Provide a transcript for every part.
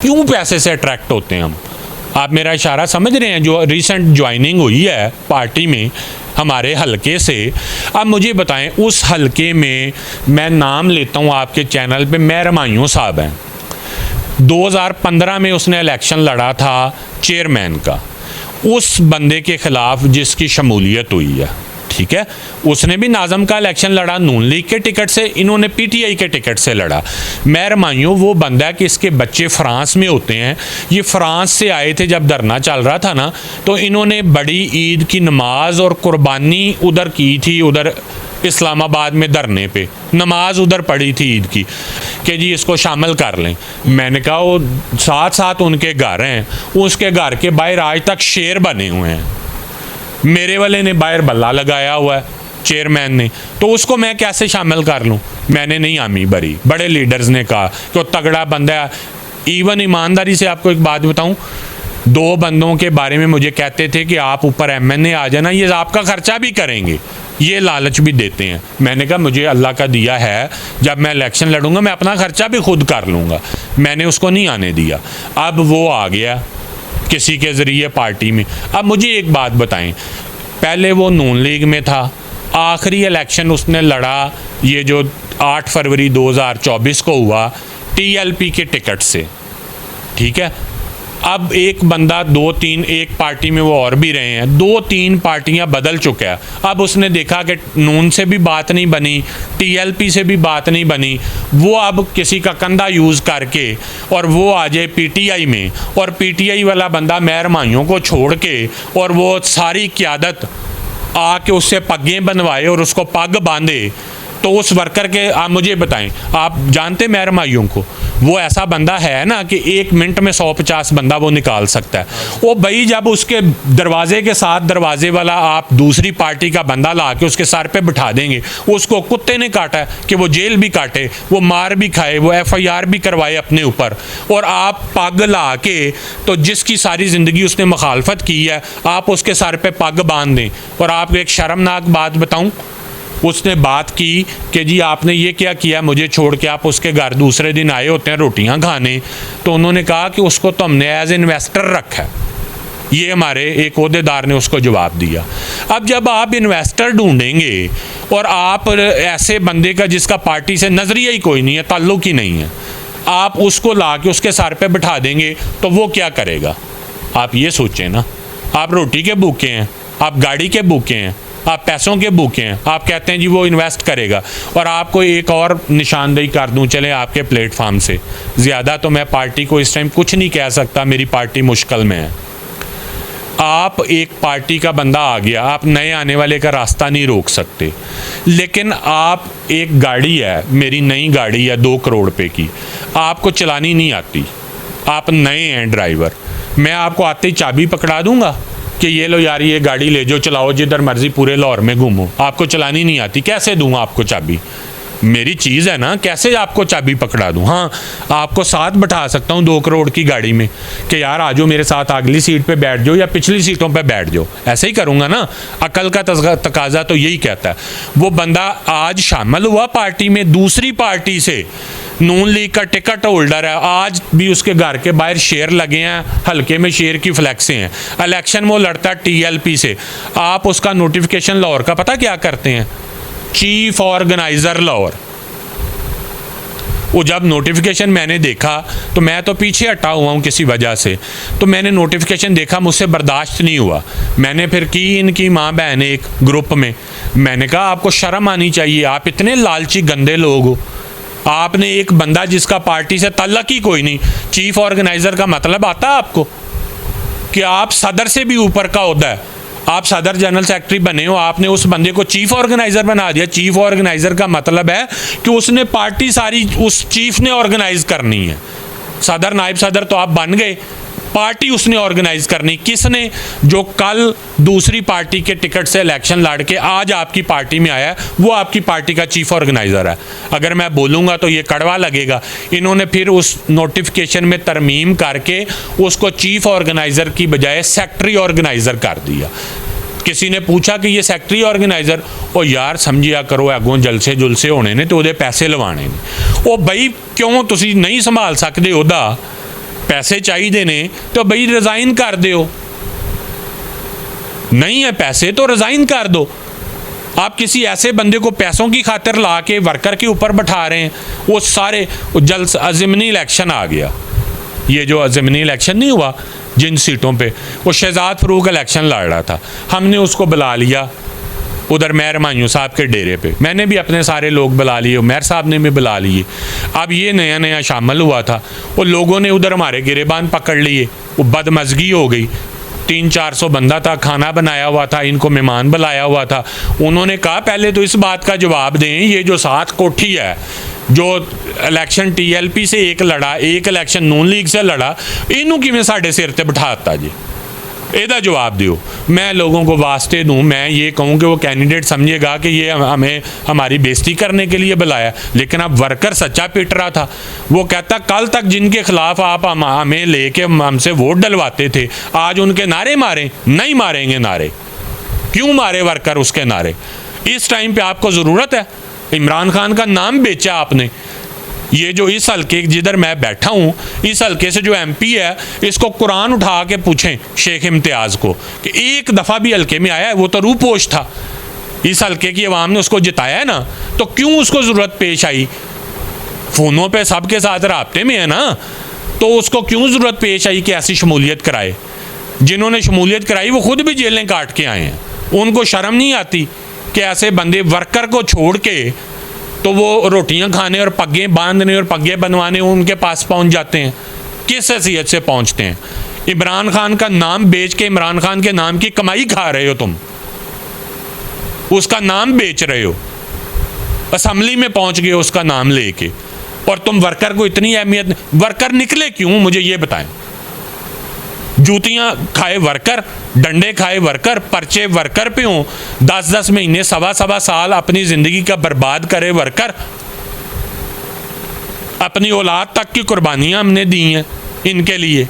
क्यों पैसे से अट्रैक्ट होते हैं हम? आप मेरा इशारा समझ रहे हैं? जो रिसेंट ज्वाइनिंग हुई है पार्टी में हमारे हलके से, अब मुझे बताएं उस हलके में, मैं नाम लेता हूं आपके चैनल पे, मेहर हुमायूं साहब हैं। 2015 में उसने इलेक्शन लड़ा था चेयरमैन का, उस बंदे के ख़िलाफ़ जिसकी शमूलियत हुई है, ठीक है, उसने भी नाज़म का इलेक्शन लड़ा नून लीग के टिकट से, इन्होंने पीटीआई के टिकट से लड़ा। मेहर हुमायूं वो बंदा है कि इसके बच्चे फ्रांस में होते हैं, ये फ्रांस से आए थे जब धरना चल रहा था ना, तो इन्होंने बड़ी ईद की नमाज और कुर्बानी उधर की थी, उधर इस्लामाबाद में धरने पे नमाज उधर पड़ी थी ईद की, कि जी इसको शामिल कर लें। मैंने कहा वो साथ साथ उनके घर हैं, उसके घर के बाहर आज तक शेर बने हुए हैं, मेरे वाले ने बाहर बल्ला लगाया हुआ है चेयरमैन ने, तो उसको मैं कैसे शामिल कर लूँ? मैंने नहीं हामी भरी, बड़े लीडर्स ने कहा कि वो तगड़ा बंदा है। इवन ईमानदारी से आपको एक बात बताऊँ, 2 बंदों के बारे में मुझे कहते थे कि आप ऊपर एमएनए आ जाना, ये आपका खर्चा भी करेंगे, ये लालच भी देते हैं। मैंने कहा मुझे अल्लाह का दिया है, जब मैं इलेक्शन लड़ूंगा मैं अपना खर्चा भी खुद कर लूँगा, मैंने उसको नहीं आने दिया। अब वो आ गया किसी के ज़रिए पार्टी में। अब मुझे एक बात बताएं, पहले वो नून लीग में था, आखिरी इलेक्शन उसने लड़ा ये जो 8 फरवरी 2024 को हुआ टीएलपी के टिकट से, ठीक है। अब एक बंदा 2-3 एक पार्टी में वो और भी रहे हैं, 2-3 पार्टियां बदल चुका है। अब उसने देखा कि नून से भी बात नहीं बनी, टीएलपी से भी बात नहीं बनी, वो अब किसी का कंधा यूज़ करके और वो आ जाए पीटीआई में, और पीटीआई वाला बंदा मेहर हुमायूं को छोड़ के और वो सारी क़यादत आके उससे पग्गें बनवाए और उसको पग बांधे, तो उस वर्कर के आप मुझे बताएं, आप जानते मेहर हुमायूं को, वो ऐसा बंदा है ना कि 1 मिनट में 150 बंदा वो निकाल सकता है। वो भाई जब उसके दरवाजे के साथ दरवाजे वाला आप दूसरी पार्टी का बंदा ला के उसके सर पे बिठा देंगे, उसको कुत्ते ने काटा है कि वो जेल भी काटे, वो मार भी खाए, वो FIR भी करवाए अपने ऊपर, और आप पग ला के, तो जिसकी सारी ज़िंदगी उसने मुखालफत की है, आप उसके सर पे पग बांध दें। और आपको एक शर्मनाक बात बताऊँ, उसने बात की कि जी आपने ये क्या किया मुझे छोड़ के, आप उसके घर दूसरे दिन आए होते हैं रोटियां खाने, तो उन्होंने कहा कि उसको तो हमने एज इन्वेस्टर रखा है, ये हमारे एक ओहदेदार ने उसको जवाब दिया। अब जब आप इन्वेस्टर ढूंढेंगे और आप ऐसे बंदे का जिसका पार्टी से नज़रिया ही कोई नहीं है, ताल्लुक ही नहीं है, आप उसको ला के उसके सर पे बिठा देंगे तो वो क्या करेगा? आप ये सोचें ना, आप रोटी के भूखे हैं, आप गाड़ी के भूखे हैं, आप पैसों के भूखे हैं, आप कहते हैं जी वो इन्वेस्ट करेगा। और आपको एक और निशानदेही कर दूं, चले आपके प्लेटफार्म से, ज़्यादा तो मैं पार्टी को इस टाइम कुछ नहीं कह सकता, मेरी पार्टी मुश्किल में है। आप एक पार्टी का बंदा आ गया, आप नए आने वाले का रास्ता नहीं रोक सकते, लेकिन आप एक गाड़ी है, मेरी नई गाड़ी है 2 करोड़ रुपये की, आपको चलानी नहीं आती, आप नए हैं ड्राइवर, मैं आपको आते ही चाबी पकड़ा दूंगा कि ये लो यार ये गाड़ी ले जाओ, चलाओ जिधर मर्जी पूरे लाहौर में घूमो, आपको चलानी नहीं आती, कैसे दूंगा आपको चाबी? मेरी चीज़ है ना, कैसे आपको चाबी पकड़ा दूं? हाँ, आपको साथ बैठा सकता हूँ 2 करोड़ की गाड़ी में कि यार आ जाओ मेरे साथ, अगली सीट पे बैठ जाओ या पिछली सीटों पे बैठ जाओ, ऐसे ही करूँगा ना। अकल का तकाजा तो यही कहता है। वो बंदा आज शामिल हुआ पार्टी में, दूसरी पार्टी से नून लीग का टिकट होल्डर है, आज भी उसके घर के बाहर शेर लगे हैं, हल्के में शेर की फ्लैक्सें हैं, इलेक्शन वो लड़ता है टीएलपी से। आप उसका नोटिफिकेशन लाहौर का पता क्या करते हैं? Chief organiser Lahore. वो जब नोटिफिकेशन मैंने देखा तो मैं तो पीछे हटा हुआ हूँ किसी वजह से, तो मैंने नोटिफिकेशन देखा, मुझसे बर्दाश्त नहीं हुआ, मैंने फिर की इनकी माँ बहन एक ग्रुप में, मैंने कहा आपको शर्म आनी चाहिए, आप इतने लालची गंदे लोग हो, आपने एक बंदा जिसका पार्टी से ताल्लुक ही कोई नहीं, चीफ ऑर्गेनाइज़र का मतलब आता है आपको कि आप सदर से भी ऊपर का ओहदा है, आप सदर जनरल सेक्रेटरी बने हो, आपने उस बंदे को चीफ ऑर्गेनाइज़र बना दिया। चीफ ऑर्गेनाइज़र का मतलब है कि उसने पार्टी सारी उस चीफ ने ऑर्गेनाइज करनी है, सदर नायब सदर तो आप बन गए, पार्टी उसने ऑर्गेनाइज करनी। किसने? जो कल दूसरी पार्टी के टिकट से इलेक्शन लड़ के आज आपकी पार्टी में आया, वो आपकी पार्टी का चीफ ऑर्गेनाइज़र है। अगर मैं बोलूँगा तो ये कड़वा लगेगा, इन्होंने फिर उस नोटिफिकेशन में तरमीम करके उसको चीफ ऑर्गेनाइज़र की बजाय सेक्रेटरी ऑर्गेनाइज़र कर दिया। किसी ने पूछा कि ये सेक्रेटरी ऑर्गेनाइज़र, ओ यार समझिया करो अगों जलसे जुलसे होने ने तो ਉਹਦੇ पैसे लवाने ने। ओ बई क्यों तुसी नहीं संभाल सकते ਉਹਦਾ? पैसे चाहिए ने तो भाई रिज़ाइन कर दो, नहीं है पैसे तो रिज़ाइन कर दो। आप किसी ऐसे बंदे को पैसों की खातिर ला के वर्कर के ऊपर बैठा रहे हैं। वो सारे जल्द ज़िमनी इलेक्शन आ गया, ये जो ज़िमनी इलेक्शन नहीं हुआ जिन सीटों पे, वो शहजाद फरूक इलेक्शन लड़ रहा था, हमने उसको बुला लिया उधर मेयर हुमायूं साहब के डेरे पे। मैंने भी अपने सारे लोग बुला लिए, मेयर साहब ने भी बुला लिए। अब ये नया नया शामिल हुआ था, वो लोगों ने उधर हमारे गिरेबान पकड़ लिए, वो बदमज़गी हो गई। 300-400 बंदा था, खाना बनाया हुआ था, इनको मेहमान बुलाया हुआ था। उन्होंने कहा पहले तो इस बात का जवाब दें, ये जो 7 कोठी है, जो इलेक्शन TLP से एक लड़ा, एक इलेक्शन नून लीग से लड़ा, इनू किवें साडे सिर ते बिठाता जी, ਇਹਦਾ जवाब दियो। मैं लोगों को वास्ते दूँ, मैं ये कहूँ कि वो कैंडिडेट समझेगा कि ये हमें हमारी बेइज्जती करने के लिए बुलाया, लेकिन अब वर्कर सच्चा पिट रहा था। वो कहता कल तक जिनके खिलाफ आप हमें लेके हमसे वोट डलवाते थे, आज उनके नारे मारें, नहीं मारेंगे नारे। क्यों मारे वर्कर उसके नारे? इस टाइम पे आपको ज़रूरत है? इमरान खान का नाम बेचा आपने। ये जो इस हल्के जिधर मैं बैठा हूँ, इस हल्के से जो MP है, इसको कुरान उठा के पूछें शेख इम्तियाज़ को कि एक दफ़ा भी हल्के में आया है? वो तो रूपोश था, इस हल्के की आवाम ने उसको जिताया है ना, तो क्यों उसको ज़रूरत पेश आई? फ़ोनों पे सबके साथ राब्ते में है ना, तो उसको क्यों ज़रूरत पेश आई कि ऐसी शमूलियत कराए? जिन्होंने शमूलियत कराई वो ख़ुद भी जेलें काट के आए हैं, उनको शर्म नहीं आती कि ऐसे बंदे वर्कर को छोड़ के तो वो रोटियां खाने और पग्गे बांधने और पग्गे बनवाने उनके पास पहुंच जाते हैं। किस हैसियत से पहुंचते हैं? इमरान खान का नाम बेच के इमरान खान के नाम की कमाई खा रहे हो तुम, उसका नाम बेच रहे हो, असम्बली में पहुंच गए उसका नाम लेके, और तुम वर्कर को इतनी अहमियत। वर्कर निकले क्यों, मुझे ये बताएं? जूतियां खाए वर्कर, डंडे खाए वर्कर, पर्चे वर्कर पे हों, 10-10 महीने, 1.25 साल अपनी ज़िंदगी का बर्बाद करे वर्कर। अपनी औलाद तक की कुर्बानियां हमने दी हैं इनके लिए।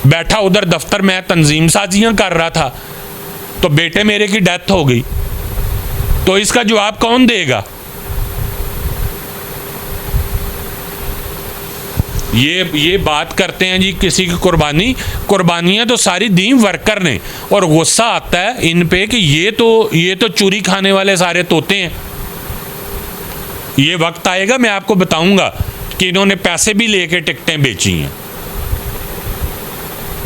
बैठा उधर दफ्तर में तंजीम साजियां कर रहा था, तो बेटे मेरे की डेथ हो गई, तो इसका जवाब कौन देगा? ये बात करते हैं जी किसी की कुर्बानियाँ तो सारी दी वर्कर ने, और गुस्सा आता है इन पे कि ये तो चूरी खाने वाले सारे तोते हैं। ये वक्त आएगा, मैं आपको बताऊंगा कि इन्होंने पैसे भी लेके टिकटें बेची हैं,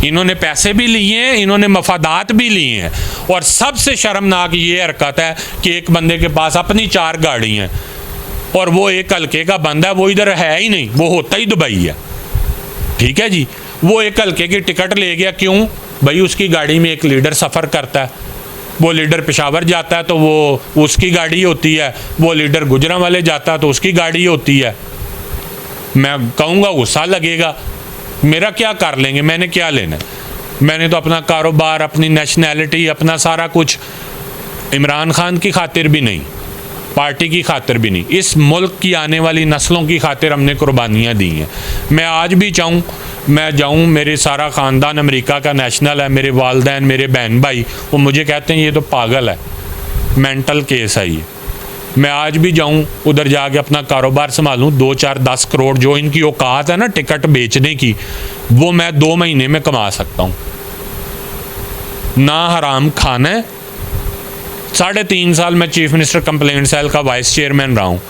इन्होंने पैसे भी लिए हैं, इन्होंने मफादात भी लिए हैं। और सबसे शर्मनाक ये हरकत है कि एक बंदे के पास अपनी 4 गाड़ी हैं और वो एक हल्के का बंदा है, वो इधर है ही नहीं, वो होता ही दुबई है, ठीक है जी। वो एक हल्के की टिकट ले गया, क्यों भाई? उसकी गाड़ी में एक लीडर सफ़र करता है, वो लीडर पेशावर जाता है तो वो उसकी गाड़ी होती है, वो लीडर गुजरांवाले जाता है तो उसकी गाड़ी होती है। मैं कहूँगा गुस्सा लगेगा, मेरा क्या कर लेंगे, मैंने क्या लेना? मैंने तो अपना कारोबार, अपनी नेशनैलिटी, अपना सारा कुछ इमरान खान की खातिर भी नहीं, पार्टी की खातिर भी नहीं, इस मुल्क की आने वाली नस्लों की खातिर हमने कुर्बानियाँ दी हैं। मैं आज भी चाहूँ मैं जाऊँ, मेरे सारा ख़ानदान अमेरिका का नेशनल है, मेरे वालदैन, मेरे बहन भाई, वो मुझे कहते हैं ये तो पागल है, मेंटल केस है ये। मैं आज भी जाऊँ उधर जाके अपना कारोबार संभालूँ, 2-4-10 करोड़ जो इनकी औकात है ना टिकट बेचने की, वो मैं 2 महीने में कमा सकता हूँ। ना हराम खाना है। 3.5 साल मैं चीफ मिनिस्टर कंप्लेंट सेल का वाइस चेयरमैन रहा हूँ।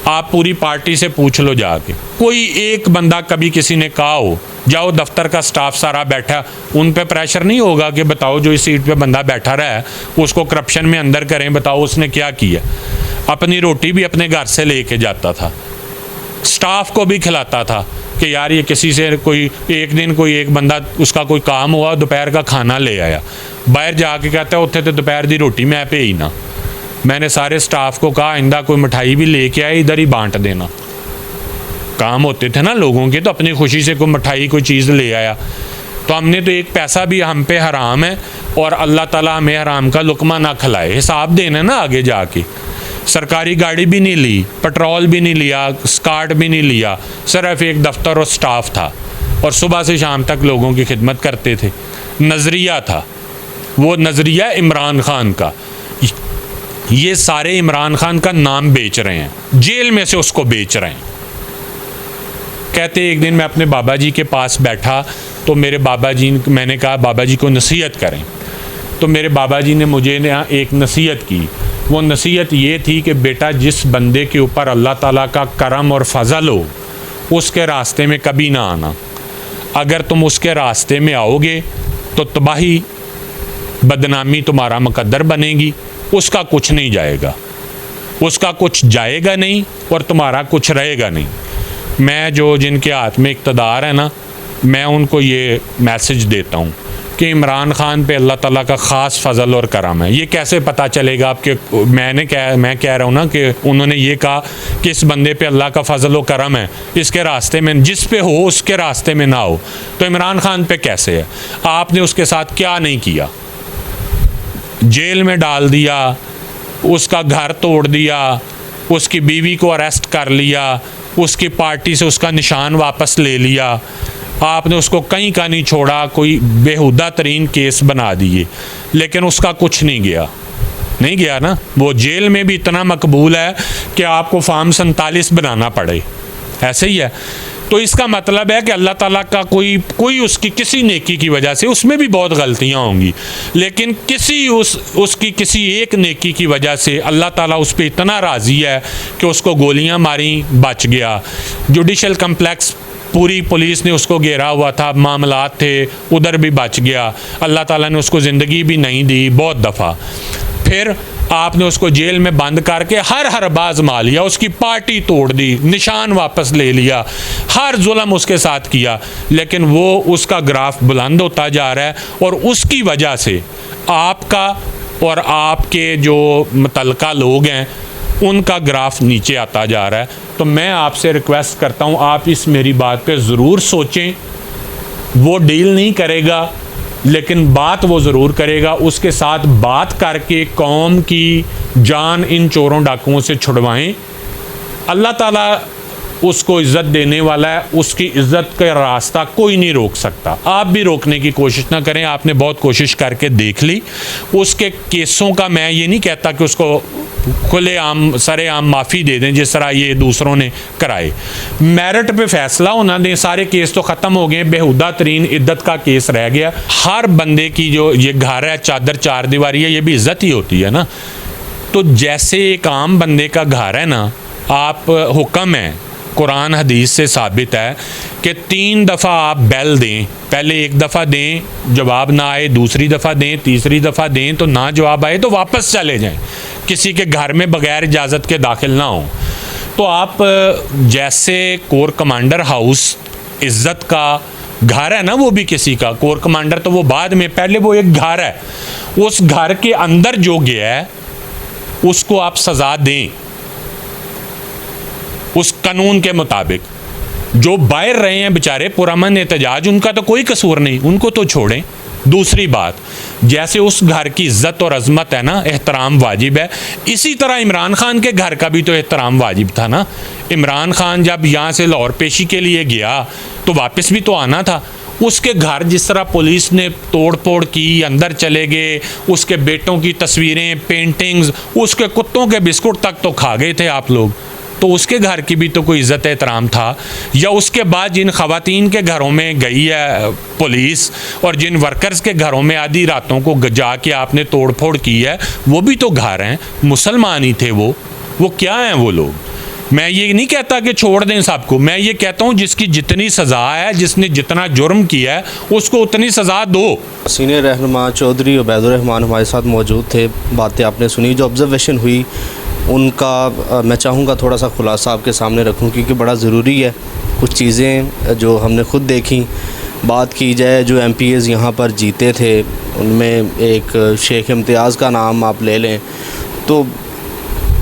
आप पूरी पार्टी से पूछ लो जाके, कोई एक बंदा कभी किसी ने कहा हो जाओ दफ्तर का स्टाफ सारा बैठा, उन पे प्रेशर नहीं होगा कि बताओ जो इस सीट पे बंदा बैठा रहा है उसको करप्शन में अंदर करें, बताओ उसने क्या किया? अपनी रोटी भी अपने घर से लेके जाता था, स्टाफ को भी खिलाता था कि यार ये किसी से कोई एक दिन कोई एक बंदा उसका कोई काम हुआ, दोपहर का खाना ले आया, बाहर जाके कहता है उत्थे तो दोपहर की रोटी मैं पे ही ना। मैंने सारे स्टाफ को कहा आइंदा कोई मिठाई भी लेके आए इधर ही बांट देना। काम होते थे ना लोगों के, तो अपनी खुशी से कोई मिठाई कोई चीज़ ले आया, तो हमने तो एक पैसा भी हम पे हराम है और अल्लाह ताला हमें हराम का लुकमा ना खिलाए। हिसाब देना ना आगे जाके। सरकारी गाड़ी भी नहीं ली, पेट्रोल भी नहीं लिया, स्कार्ट भी नहीं लिया, सिर्फ एक दफ्तर और स्टाफ था और सुबह से शाम तक लोगों की खिदमत करते थे। नज़रिया था, वो नज़रिया इमरान खान का। ये सारे इमरान खान का नाम बेच रहे हैं, जेल में से उसको बेच रहे हैं, कहते एक दिन मैं अपने बाबा जी के पास बैठा तो मेरे बाबा जी, मैंने कहा बाबा जी को नसीहत करें, तो मेरे बाबा जी ने मुझे एक नसीहत की। वो नसीहत ये थी कि बेटा जिस बंदे के ऊपर अल्लाह ताला का करम और फजल हो उसके रास्ते में कभी ना आना। अगर तुम उसके रास्ते में आओगे तो तबाही बदनामी तुम्हारा मुकद्दर बनेगी, उसका कुछ नहीं जाएगा, उसका कुछ जाएगा नहीं और तुम्हारा कुछ रहेगा नहीं। मैं जो जिनके हाथ में इक़्तिदार है ना, मैं उनको ये मैसेज देता हूँ कि इमरान ख़ान पे अल्लाह ताला का ख़ास फजल और करम है। ये कैसे पता चलेगा आपके, मैं कह रहा हूँ ना कि उन्होंने ये कहा कि इस बंदे पे अल्लाह का फजल और करम है, इसके रास्ते में जिस पे हो उसके रास्ते में ना हो, तो इमरान ख़ान पे कैसे है? आपने उसके साथ क्या नहीं किया? जेल में डाल दिया, उसका घर तोड़ दिया, उसकी बीवी को अरेस्ट कर लिया, उसकी पार्टी से उसका निशान वापस ले लिया, आपने उसको कहीं का नहीं छोड़ा, कोई बेहुदा तरीन केस बना दिए, लेकिन उसका कुछ नहीं गया ना। वो जेल में भी इतना मकबूल है कि आपको फॉर्म 47 बनाना पड़े, ऐसे ही है। तो इसका मतलब है कि अल्लाह ताला का कोई उसकी किसी नेकी की वजह से, उसमें भी बहुत गलतियां होंगी, लेकिन उसकी किसी एक नेकी की वजह से अल्लाह ताला उस पर इतना राज़ी है कि उसको गोलियां मारी, बच गया। जुडिशल कम्प्लेक्स पूरी पुलिस ने उसको घेरा हुआ था, मामलात थे, उधर भी बच गया। अल्लाह ताला ने उसको ज़िंदगी भी नहीं दी बहुत दफ़ा। फिर आपने उसको जेल में बंद करके हर बाज मा लिया, उसकी पार्टी तोड़ दी, निशान वापस ले लिया, हर जुल्म उसके साथ किया, लेकिन वो उसका ग्राफ बुलंद होता जा रहा है और उसकी वजह से आपका और आपके जो मुतल्लिका लोग हैं उनका ग्राफ नीचे आता जा रहा है। तो मैं आपसे रिक्वेस्ट करता हूँ, आप इस मेरी बात पे ज़रूर सोचें। वो डील नहीं करेगा लेकिन बात वो ज़रूर करेगा, उसके साथ बात करके कौम की जान इन चोरों डाकुओं से छुड़वाएं। अल्लाह ताला उसको इज़्ज़त देने वाला है, उसकी इज़्ज़त का रास्ता कोई नहीं रोक सकता। आप भी रोकने की कोशिश ना करें, आपने बहुत कोशिश करके देख ली। उसके केसों का मैं ये नहीं कहता कि उसको खुलेआम सरेआम माफ़ी दे दें जिस तरह ये दूसरों ने कराए। मेरिट पे फैसला होना दें, सारे केस तो ख़त्म हो गए, बेहुदा तरीन इद्दत का केस रह गया। हर बंदे की जो ये घर है, चादर चार दीवारी है, ये भी इज़्ज़त ही होती है ना। तो जैसे एक आम बंदे का घर है ना, आप हुक्म है, कुरान हदीस से साबित है कि 3 दफ़ा आप बेल दें, पहले 1 दफ़ा दें, जवाब ना आए, दूसरी दफ़ा दें, तीसरी दफ़ा दें तो ना जवाब आए तो वापस चले जाएं, किसी के घर में बगैर इजाज़त के दाखिल ना हो। तो आप जैसे कोर कमांडर हाउस इज़्ज़त का घर है ना, वो भी किसी का, कोर कमांडर तो वो बाद में, पहले वो एक घर है, उस घर के अंदर जो गया है उसको आप सज़ा दें उस कानून के मुताबिक। जो बाहर रहे हैं बेचारे पुरअमन एहतजाज, उनका तो कोई कसूर नहीं, उनको तो छोड़ें। दूसरी बात, जैसे उस घर की इज़्ज़त और अज़मत है ना, एहतराम वाजिब है, इसी तरह इमरान ख़ान के घर का भी तो एहतराम वाजिब था ना। इमरान ख़ान जब यहाँ से लाहौर पेशी के लिए गया तो वापस भी तो आना था। उसके घर जिस तरह पुलिस ने तोड़ फोड़ की, अंदर चले गए, उसके बेटों की तस्वीरें, पेंटिंग्स, उसके कुत्तों के बिस्कुट तक तो खा गए थे आप लोग। तो उसके घर की भी तो कोई इज़्ज़त एहतराम था। या उसके बाद जिन ख़वातीन के घरों में गई है पुलिस और जिन वर्कर्स के घरों में आधी रातों को जाके आपने तोड़ फोड़ की है, वो भी तो घर हैं, मुसलमान ही थे वो क्या हैं वो लोग? मैं ये नहीं कहता कि छोड़ दें सबको, मैं ये कहता हूँ जिसकी जितनी सज़ा है, जिसने जितना जुर्म किया है उसको उतनी सज़ा दो। सीनियर रहनुमा चौधरी उबैदुर रहमान हमारे साथ मौजूद थे। बातें आपने सुनी, जो ऑब्ज़र्वेशन हुई उनका मैं चाहूँगा थोड़ा सा खुलासा आपके सामने रखूँ, क्योंकि बड़ा ज़रूरी है। कुछ चीज़ें जो हमने ख़ुद देखी, बात की जाए जो MPs यहाँ पर जीते थे, उनमें एक शेख इम्तियाज़ का नाम आप ले लें तो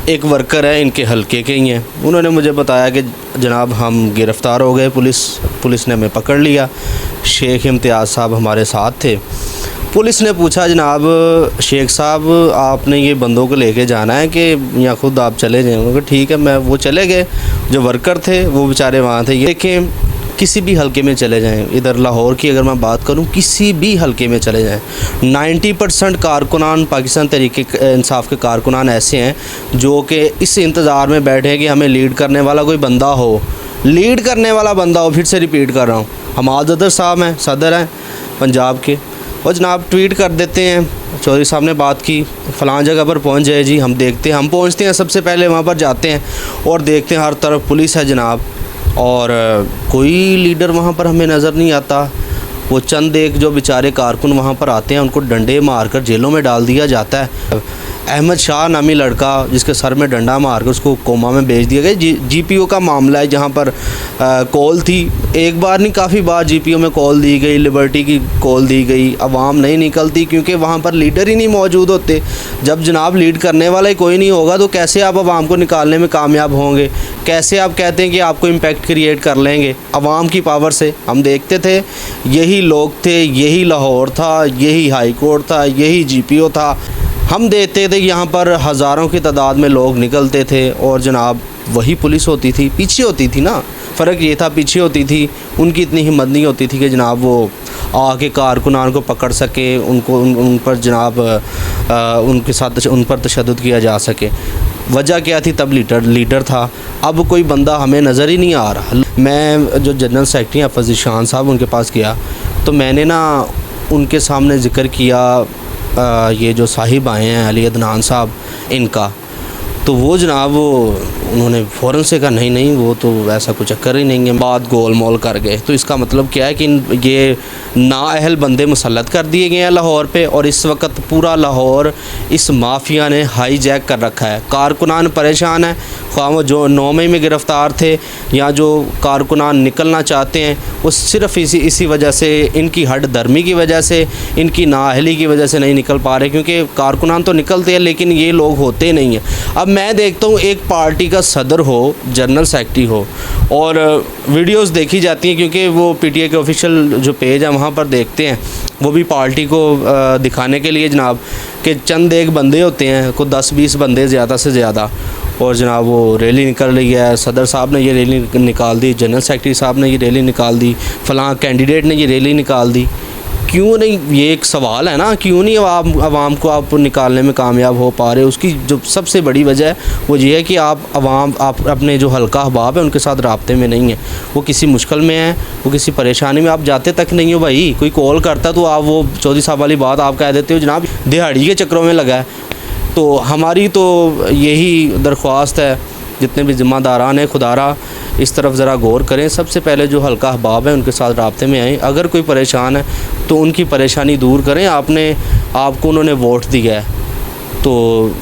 एक वर्कर है, इनके हलके के ही हैं। उन्होंने मुझे बताया कि जनाब हम गिरफ़्तार हो गए, पुलिस ने हमें पकड़ लिया। शेख इम्तियाज़ साहब हमारे साथ थे। पुलिस ने पूछा, जनाब शेख साहब आपने ये बंदों को लेके जाना है कि या ख़ुद आप चले जाएँ? उन्होंने कहा ठीक है। वो चले गए। जो वर्कर थे वो बेचारे वहाँ थे। ये देखें, किसी भी हलके में चले जाएं, इधर लाहौर की अगर मैं बात करूं, किसी भी हलके में चले जाएं, 90% कारकुनान, पाकिस्तान तहरीक इंसाफ के कारकुनान ऐसे हैं जो कि इस इंतज़ार में बैठे हैं कि हमें लीड करने वाला कोई बंदा हो लीड करने वाला बंदा हो, फिर से रिपीट कर रहा हूँ, हमाद अदर साहब हैं, सदर हैं पंजाब के, और जनाब ट्वीट कर देते हैं चौधरी साहब ने बात की फ़लाँ जगह पर पहुंच जाए जी, हम देखते हैं, हम पहुंचते हैं, सबसे पहले वहां पर जाते हैं और देखते हैं हर तरफ पुलिस है जनाब, और कोई लीडर वहां पर हमें नज़र नहीं आता। वो चंद एक जो बेचारे कारकुन वहाँ पर आते हैं, उनको डंडे मारकर जेलों में डाल दिया जाता है। अहमद शाह नामी लड़का जिसके सर में डंडा मारकर उसको कोमा में भेज दिया गया। जीपीओ का मामला है जहाँ पर कॉल थी, एक बार नहीं काफ़ी बार जीपीओ में कॉल दी गई, लिबर्टी की कॉल दी गई, अवाम नहीं निकलती क्योंकि वहाँ पर लीडर ही नहीं मौजूद होते। जब जनाब लीड करने वाला ही कोई नहीं होगा तो कैसे आप अवाम को निकालने में कामयाब होंगे? कैसे आप कहते हैं कि आपको इम्पैक्ट क्रिएट कर लेंगे? अवाम की पावर से हम देखते थे, यही लोग थे, यही लाहौर था, यही हाई कोर्ट था, यही जीपीओ था। हम देखते थे यहाँ पर हज़ारों की तादाद में लोग निकलते थे और जनाब वही पुलिस होती थी, पीछे होती थी ना, फ़र्क ये था पीछे होती थी, उनकी इतनी हिम्मत नहीं होती थी कि जनाब वो आके कारकुनान को पकड़ सके, उनको उन पर जनाब उनके साथ उन पर तशद्दुद किया जा सके। वजह क्या थी? तब लीडर था, अब कोई बंदा हमें नज़र ही नहीं आ रहा। मैं जो जनरल सेक्रेटरी हफ़ीज़ शान साहब उनके पास गया तो मैंने ना उनके सामने ज़िक्र किया ये जो साहिब आए हैं अली अदनान साहब इनका, तो वो जनाब उन्होंने फ़ौरन से कहा नहीं नहीं वो तो ऐसा कुछ चक्कर ही नहीं है, बात गोल मोल कर गए। तो इसका मतलब क्या है कि ये नाअहल बंदे मुसल्लत कर दिए गए हैं लाहौर पे, और इस वक्त पूरा लाहौर इस माफिया ने हाईजैक कर रखा है। कारकुनान परेशान है, ख्वाह वो जो 9 मई में गिरफ़्तार थे या जो कारकुनान निकलना चाहते हैं वो सिर्फ़ इसी वजह से, इनकी हड धर्मी की वजह से, इनकी नाअहली की वजह से नहीं निकल पा रहे, क्योंकि कारकुनान तो निकलते हैं लेकिन ये लोग होते नहीं हैं। अब मैं देखता हूँ एक पार्टी का सदर हो, जनरल सेक्रेटरी हो, और वीडियोस देखी जाती हैं क्योंकि वो पीटीआई के ऑफिशियल जो पेज है वहाँ पर देखते हैं, वो भी पार्टी को दिखाने के लिए जनाब कि चंद एक बंदे होते हैं, को 10-20 बंदे ज़्यादा से ज़्यादा, और जनाब वो रैली निकल रही है, सदर साहब ने ये रैली निकाल दी, जनरल सेक्रेटरी साहब ने ये रैली निकाल दी, फ़लाँ कैंडिडेट ने ये रैली निकाल दी। क्यों नहीं, ये एक सवाल है ना, क्यों नहीं आवाम को आप निकालने में कामयाब हो पा रहे? उसकी जो सबसे बड़ी वजह है वो ये है कि आप अपने जो हल्का अहबाब है उनके साथ राब्ते में नहीं है। वो किसी मुश्किल में है, वो किसी परेशानी में, आप जाते तक नहीं हो भाई। कोई कॉल करता तो आप वो चौधरी साहब वाली बात आप कह देते हो जनाब दिहाड़ी के चक्करों में लगा है। तो हमारी तो यही दरख्वास्त है, जितने भी ज़िम्मेदारान हैं खुदारा इस तरफ ज़रा गौर करें। सबसे पहले जो हल्का अहबाब है उनके साथ राब्ते में आएँ, अगर कोई परेशान है तो उनकी परेशानी दूर करें। आपको उन्होंने वोट दिया है तो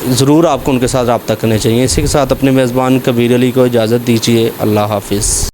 ज़रूर आपको उनके साथ रब्ता करना चाहिए। इसी के साथ अपने मेज़बान कबीर अली को इजाज़त दीजिए। अल्लाह हाफ़िज़।